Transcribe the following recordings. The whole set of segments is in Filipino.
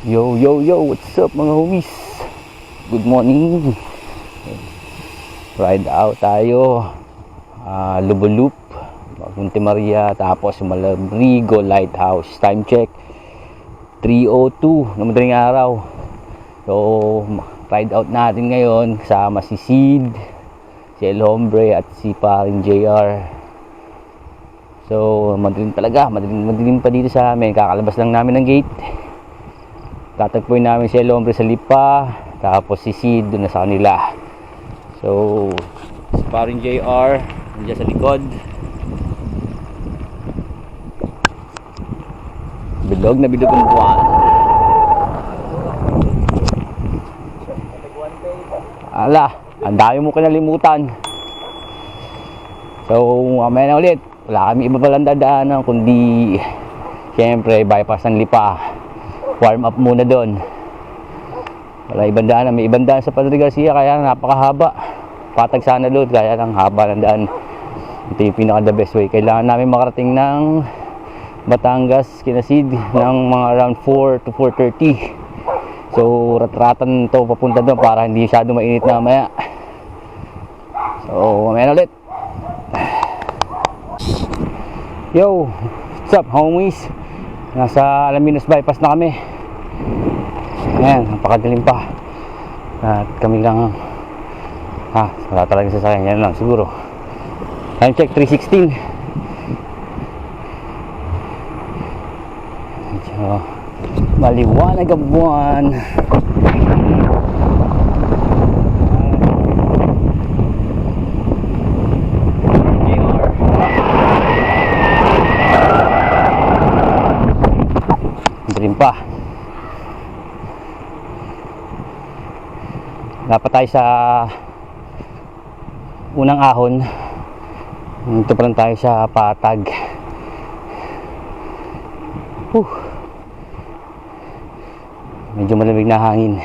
Yo, yo, yo, what's up mga homies? Good morning. Ride out tayo. Lubulup, Monte Maria, tapos Malabrigo Lighthouse. Time check 3:02 ng madaling araw. So, ride out natin ngayon kasama si Sid, si El Hombre at si Paring JR. So, madilim talaga, madilim pa dito sa amin. Kakalabas lang namin ng gate. Tatagpuin namin si El Hombre sa Lipa, tapos si Sid doon na sa kanila. So, si Paring JR nandiyan sa likod. Bilog na bilog ang buwan. Ala, ang dami mo kinalimutan. So, mamaya na ulit. Wala kami iba palang dadaanan kundi siyempre bypass ng Lipa. Warm up muna doon. Wala ibang daan. May ibang daan sa Padre Garcia kaya napakahaba. Patag sana doon kaya lang haba ng daan. Ito yung pinaka the best way. Kailangan namin makarating ng Batangas, Kinasid ng mga around 4 to 4:30. So ratratan to papunta doon para hindi masyado mainit na mamaya. So mamaya na ulit. Yo, what's up homies? Nasa Alaminos bypass na kami. Ayan, napakadilim pa. At kami lang wala talagang sasakyan. Yan lang siguro. Time check 3:16. So, maliwanag ang buwan. Dilim pa. Dapat tayo sa unang ahon. Ito pa lang tayo sa Patag. Medyo malamig na hangin.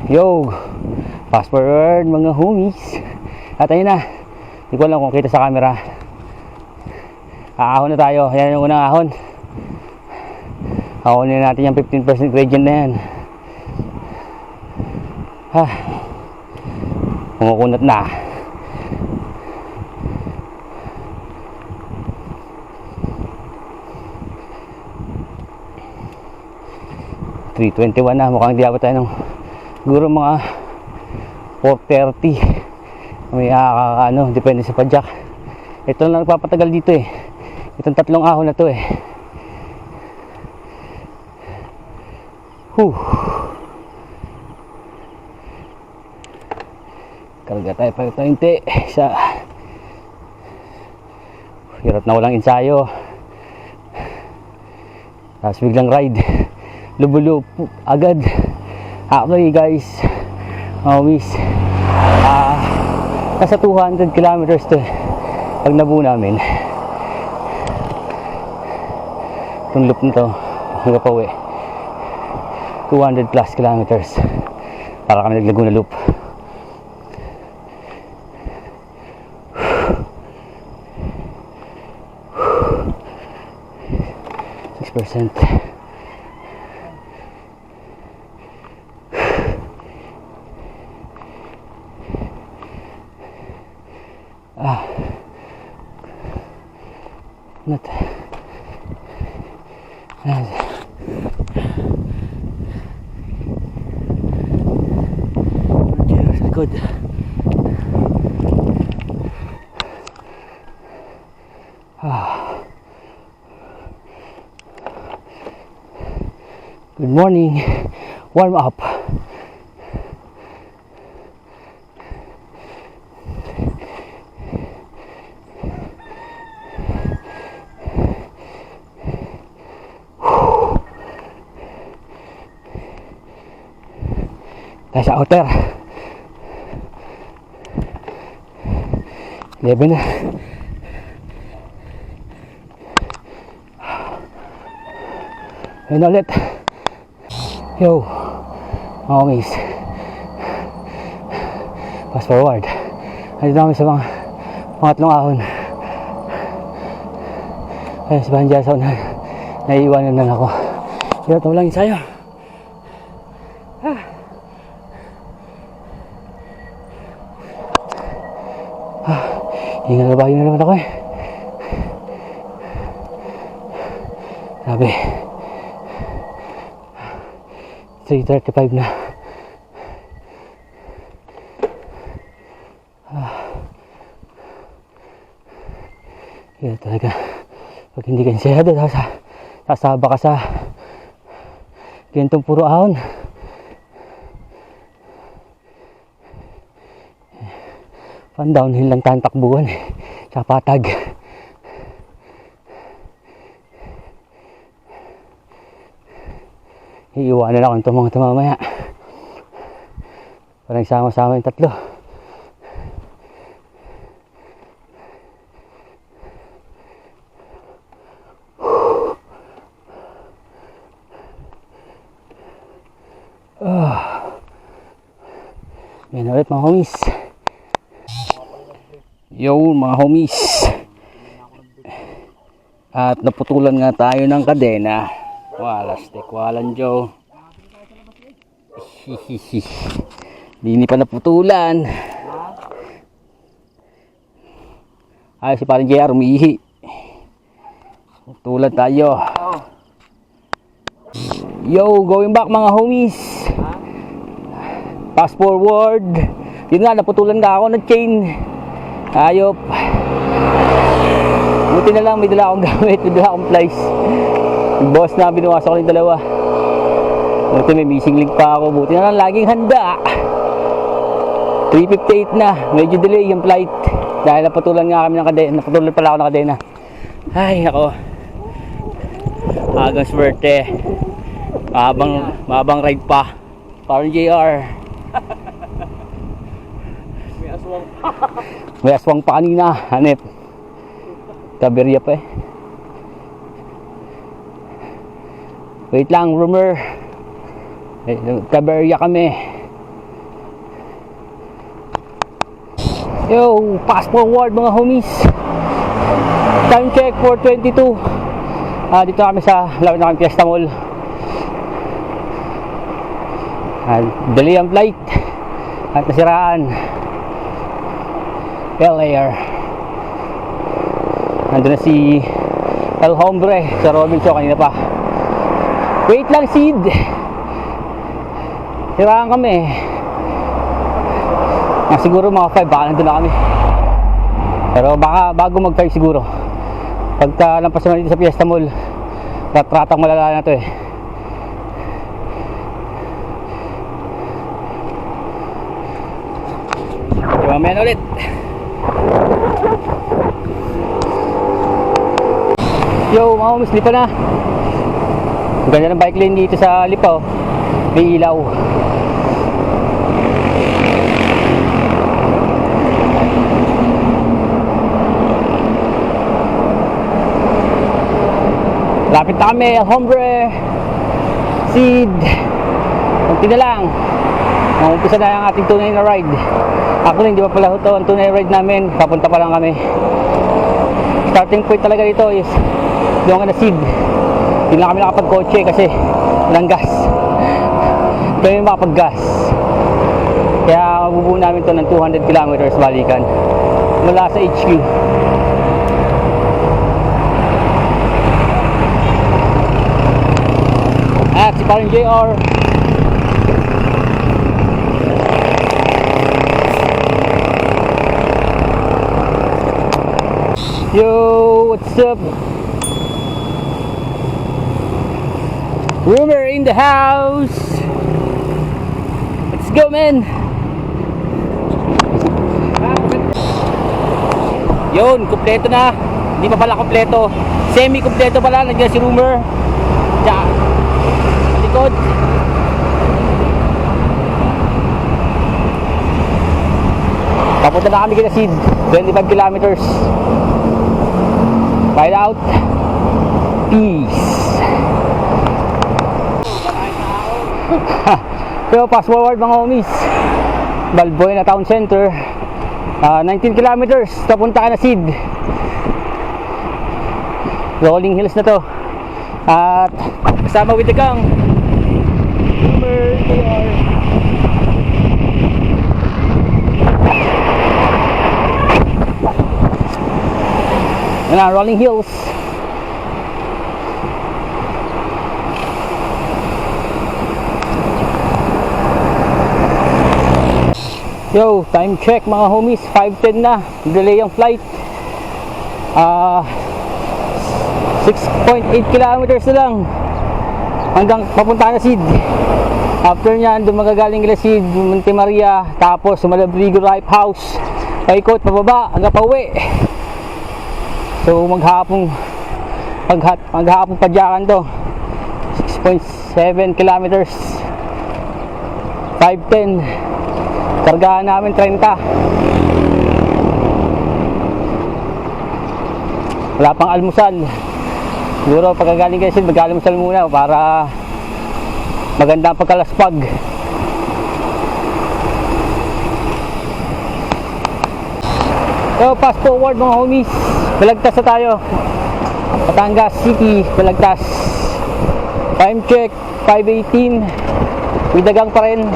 Yo, fast forward mga homies. At ayun na, hindi ko alam kung kita sa camera. Aahon na tayo. Yan yung unang ahon. Ahonin natin yung 15% gradient na yan. Kumukunat na. $3.21 na. Mukhang di abot tayo ng siguro mga 4:30. May depende sa padjak. Ito lang nagpapatagal dito eh. Itong tatlong ahon na to eh. Karga tayo pa ito hindi sa hirap na walang ensayo. Tapos biglang ride. Lubulup agad. Okay guys, homies, nasa 200 kilometers to pag nabuo namin itong loop na to hanggang pa uwi. 200 plus kilometers para kami naglago na loop. %. Not good. Good morning. Warm up. Tayo sa outer. 11 na. Ayun ulit. Yo, homies. Fast forward. Nandito kami sa pangatlong ahon. Ayun, si Banjaw na naiiwanan na ako. Hirap na lang sa'yo. Hingal na bayo na naman ako eh. Sabi 3:35 na. Yan talaga. Pag hindi ka ensayado, sasaba ka sa gantong puro ahon. Pan downhill lang tayong takbuhan eh. Sa patag. Iiwanan ako itong mga mamaya. Parang sama-sama yung tatlo. Yan ulit mga homies. Yo mga homies. At naputulan nga tayo ng kadena. Walastik walang Joe. Di pa naputulan. Ay si parang JR umiihi. Putulan tayo. Yo, going back mga homies. Fast forward. Yun nga, naputulan ka ako ng chain. Ayop. Buti na lang may dala akong gamit, may dala akong plies. Yung boss na binuwasan ko yung dalawa. Buti may missing link pa ako. Buti na lang laging handa. 3:58 na. Medyo delay yung flight. Dahil naputulan nga kami ng kadena. Naputulan pala ako ng kadena. Ay ako. Agang swerte. Mahabang ride pa. Parang JR. May aswang pa kanina. Hanip. Kaberya pa eh. Wait lang, rumor. Kaberya kami. Yo, fast forward mga homies. Time check 4:22. Dito kami sa lapit na kami Fiesta Mall. Delay ang flight at nasiraan. Air. Nandun na si El Hombre sa Robinson kanina pa. Wait lang Sid. Siraan kami. Siguro mga 5 baka nandun na kami. Pero baka bago mag 5 siguro. Pagka lampas naman dito sa Fiesta Mall, ratratang malala na to eh. Mamaya ulit. Yo mga homies, lipa na. Ang ganda ng bike lane dito sa Lipa oh. May ilaw. Lapit na kami, El Hombre, Sid. Kunti na lang. Umpisa na ang ating tunay na ride. Actually, hindi pa pala ito ang tunay ride namin. Papunta pa lang kami. Starting point talaga dito is doon ka na Sid. Hindi na kami nakapag-kotse kasi walang gas. Kami makapag-gas. Kaya mabubuo namin ito ng 200 kilometers balikan mula sa HQ. At si parang JR. Yo, what's up? Rumor in the house. Let's go, man. Yun, kompleto na. Hindi pa pala kompleto. Semi-kompleto pala. Nandiyan si Rumor. Diyan. Malikod. Papunta na kami kina Sid. 25 kilometers. Ride out. Peace. So fast forward mga homies. Balboy na town center. 19 kilometers. Papunta ka na Sid. Rolling hills na to. At kasama with the gang. Boomer, JR. Yan na, rolling hills. Yo, time check mga homies, 5:10 na. Delay ang flight. 6.8 kilometers na lang hanggang papunta na Sid. After nyan, doon magagaling nila Sid, Monte Maria, tapos Malabrigo Life House, paikot, pababa, hanggang pauwi. So maghapong padyakan to. 6.7 kilometers, 5:10. Kargahan namin 30. Wala pang almusal. Siguro pagkagaling kasi mag-almusal muna para maganda ang pagkalaspag. So fast forward mga homies. Balagtas na tayo. Batangas City, Balagtas. Time check 5:18. Widagang pa rin.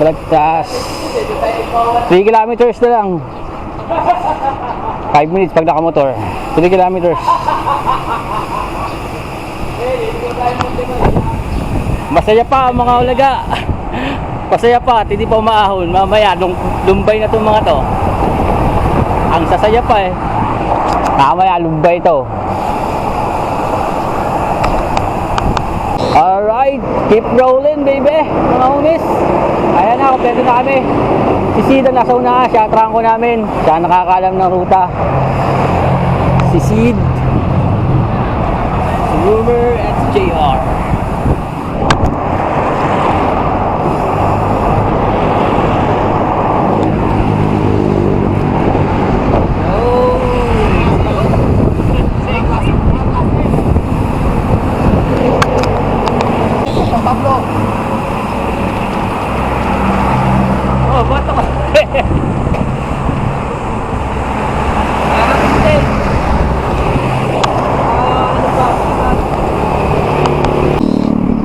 Balagtas 3 kilometers na lang. 5 minutes pag nakamotor. 3 kilometers. Masaya pa mga ulaga. Masaya pa at hindi pa umaahon. Mamaya lumbay na itong mga to. Ang sasaya pa eh. Mamaya lumbay ito. Alright, keep rolling baby mga homies. Ayan na, kompleto na kami. Si Sid ang nasa una, siya trangko namin. Siya nakakaalam ng ruta. Si Sid, si Boomer at si JR.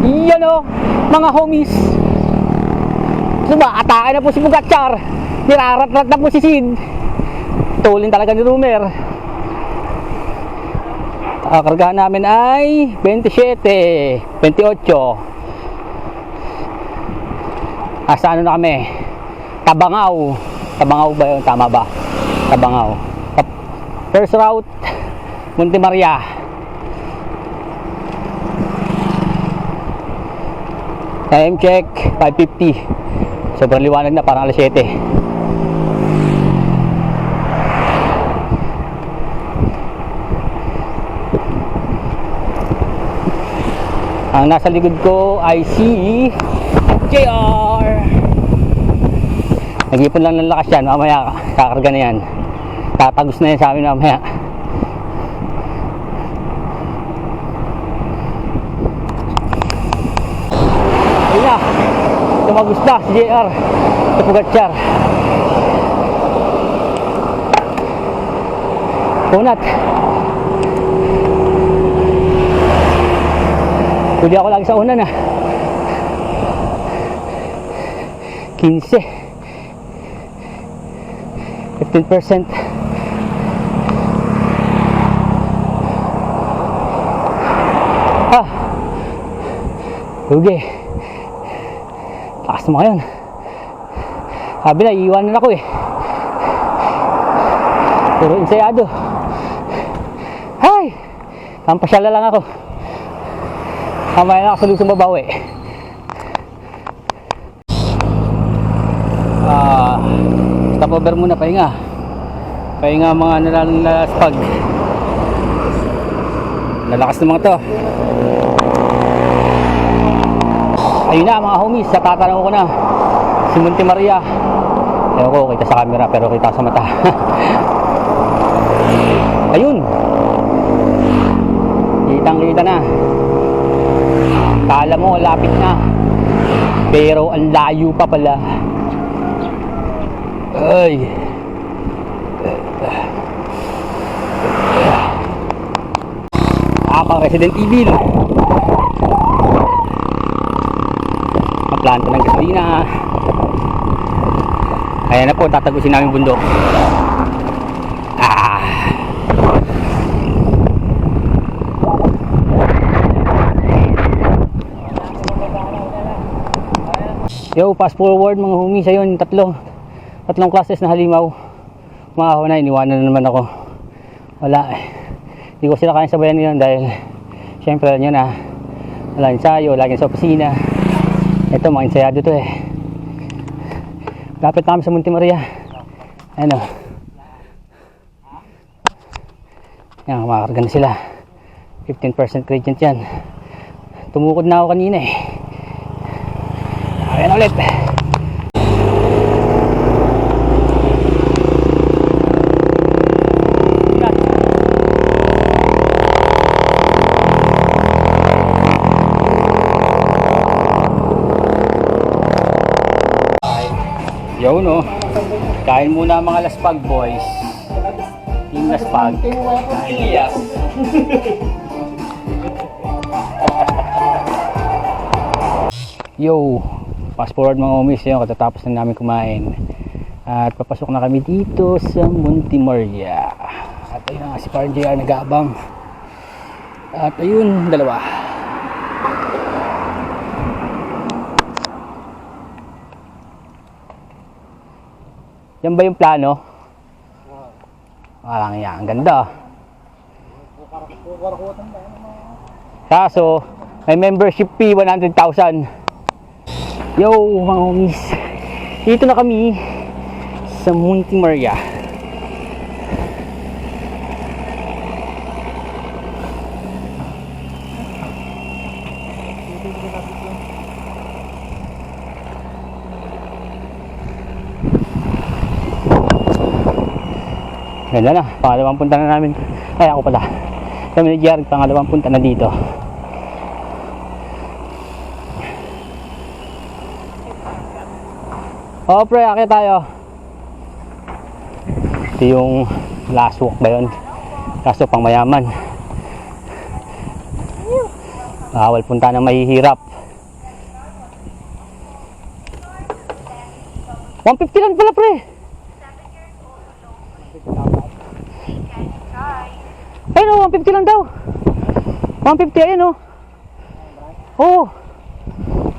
Yan o, mga homies. Diba, atake na po si Bugatchar. Nirarat-rat na po si Sid. Tulin talaga ni Rumer. Kargahan namin ay 27, 28. Asa ano na kami? Tabangaw. Tabangaw ba yun? Tama ba? Tabangaw. First route, Monte Maria. Time check 5:50. Sobrang liwanag na, parang alas 7. Ang nasa likod ko ay si JR. Nag-ipon lang ng lakas yan. Mamaya kakarga na yan. Tatagos na yan sa amin mamaya. Ayun na, tumagos na si JR sa Bugatchar. Punat. Huli ako lagi sa una na 15, 15%. Lugi. Takas mo ngayon. Sabi na, iiwanan ako eh. Puro ensayado. Hay! Pampasyala lang ako. Kamaya na ako sa lusong babawi. Stopover muna, pahinga. Pahinga mga nalalaspag. Lalakas ng mga to. Ayun na mga homies, natatanaw ko na si Monte Maria. Ewan ko, kita sa camera pero kita sa mata. Ayun, kitang kita na. Kala mo lapit na, pero ang layo pa pala. Ay, Tapang Resident Evil. Planta ng gasolina. Ayan na po, tatagusin namin bundok. Yo, fast forward mga homies. Ayun, tatlong classes na halimaw. Umahaw na, iniwanan na naman ako. Wala eh. Hindi ko sila kayang sabayan ngayon dahil syempre yun na, wala ensayo, lagi sa opisina. Ito, mga ensayado to eh. Lapit namin sa Monte Maria. Ano. Yan, makakarga na sila. 15% gradient yan. Tumukod na ako kanina eh. Ayan ulit. Yo no. Kain muna mga Laspag boys. Team Laspag. Ilias. Yo, fast forward mga homies, yun, katatapos na namin kumain at papasok na kami dito sa Monte Maria. At ayun nga si Parang JR nag-aabang. At ayun, dalawa. Yan ba yung plano? Walang yan, ang ganda. Kaso may membership fee 100,000. Yo mga homies, dito na kami sa Monte Maria. Ganda na, pangalawang punta na namin. Ay ako pala, kami ni Jared, pangalawang punta na dito. Oh pre, akit tayo. Ito yung last walk ba yun? Kaso pang mayaman. Bawal punta ng mahihirap. 150 lang pala pre. Ayun o, 150 lang daw. 150 ayun o. Oo.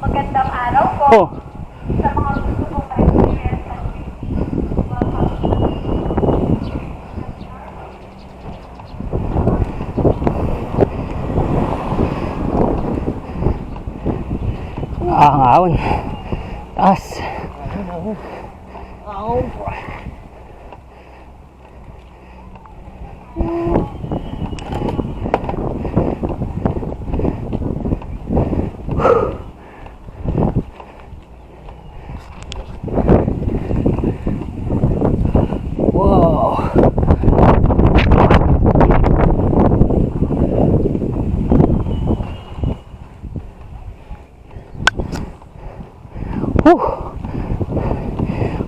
Magandang araw po. Oh. Sa mga gusto kong pa-experience at ang ahon. Taas. Wow.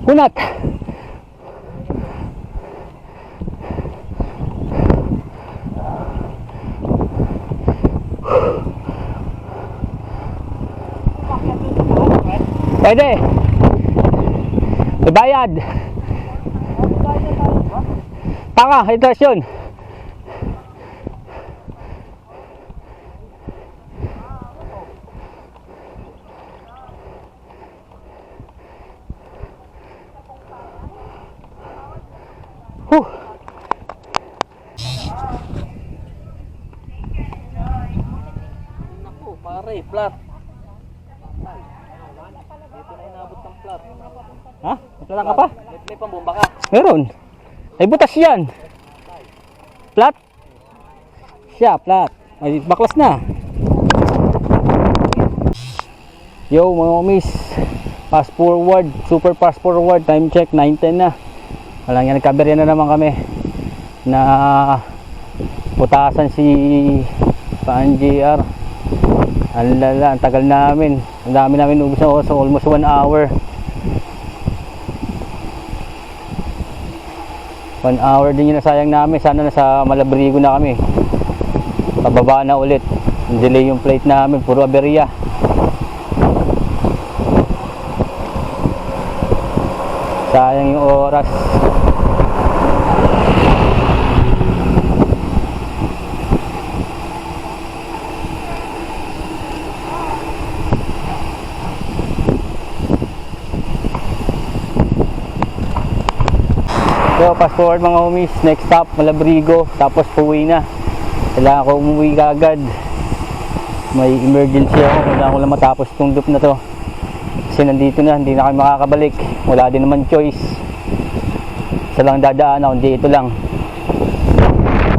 Kunat. Pwede. Ibayad. Tanga, interest yun. Naku, pare, flat. Dito na inabot ng flat. Ha? Wala ka pa? May pambomba ka? Meron. Ay butas yan. Flat? Siya, flat. Ay baklas na. Yo mga homies, fast forward, super fast forward, time check 9:10 na. Walang yan, nagkaberya na naman kami na putasan si Paan JR. Ang lala, ang tagal namin, ang dami namin ubos na oras, almost 1 hour. 1 hour din yung nasayang namin. Sana nasa Malabrigo na kami. Pababa na ulit. Delay yung plate namin, puro aberya. Sayang yung oras. So, fast forward mga homies, next stop, Malabrigo, tapos pauwi na. Kailangan ko umuwi kagad. May emergency ako, kailangan ko lang matapos itong loop na to. Kasi nandito na, hindi na kayo makakabalik. Wala din naman choice. Isa lang dadaan ako, hindi ito lang.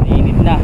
Init na.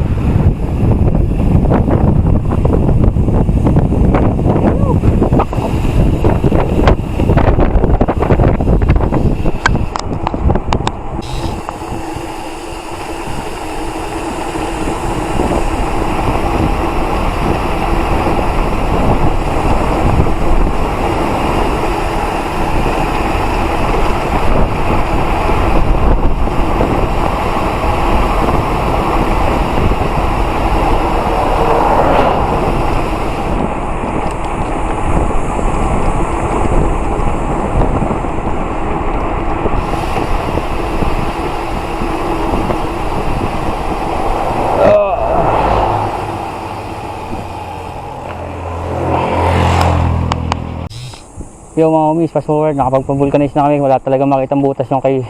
Yo mga homies, fast forward, nakapagpa-vulcanize na kami. Wala talaga makitang butas yung kay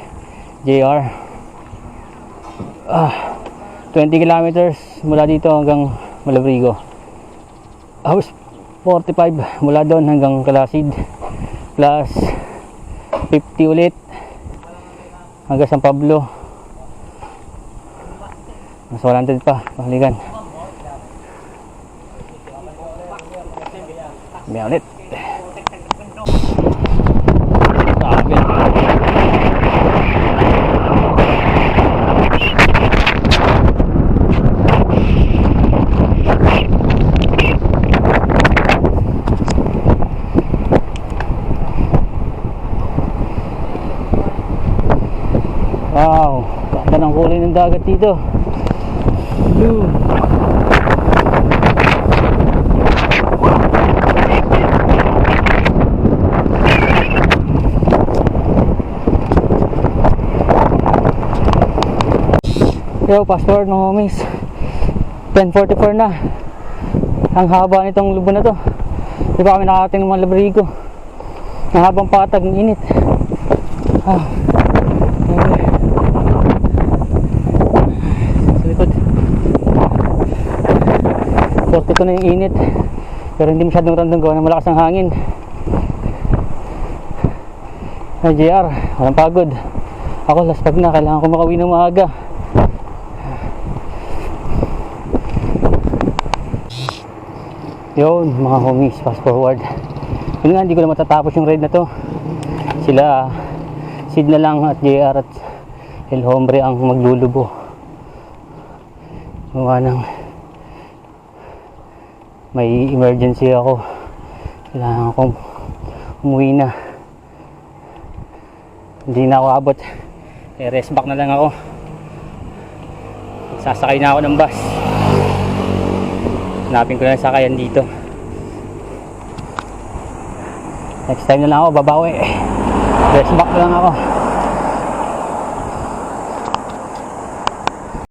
JR. 20 kilometers mula dito hanggang Malabrigo. Hours 45 mula doon hanggang Kalasid. Plus 50 ulit hanggang San Pablo. Mas 100 pa, pahalikan. May ulit. Wow, ganda ng kulay ng dagat dito. Blue. Yo, fast forward mga homies. 10:44 na. Ang haba nitong lubo na to. Di ba kami nakakating ng Malabrigo? Ang habang patag ng init. Sa likod 42 na yung init, pero hindi masyadong random gawa ng malakas ang hangin. JR, walang pagod. Ako last pag na, kailangan ko makauwi ng maaga. Yun mga homies, fast forward. Yun nga, hindi ko na matatapos yung ride na to. Sila Sid na lang at JR at El Hombre ang maglulubo. Gawa ng may emergency ako. Kailangan kong umuwi na. Hindi na ako abot. Rest back na lang ako. Sasakay na ako ng bus. Hanapin ko na sakayan dito. Next time na lang ako babawi. Rest back na lang ako.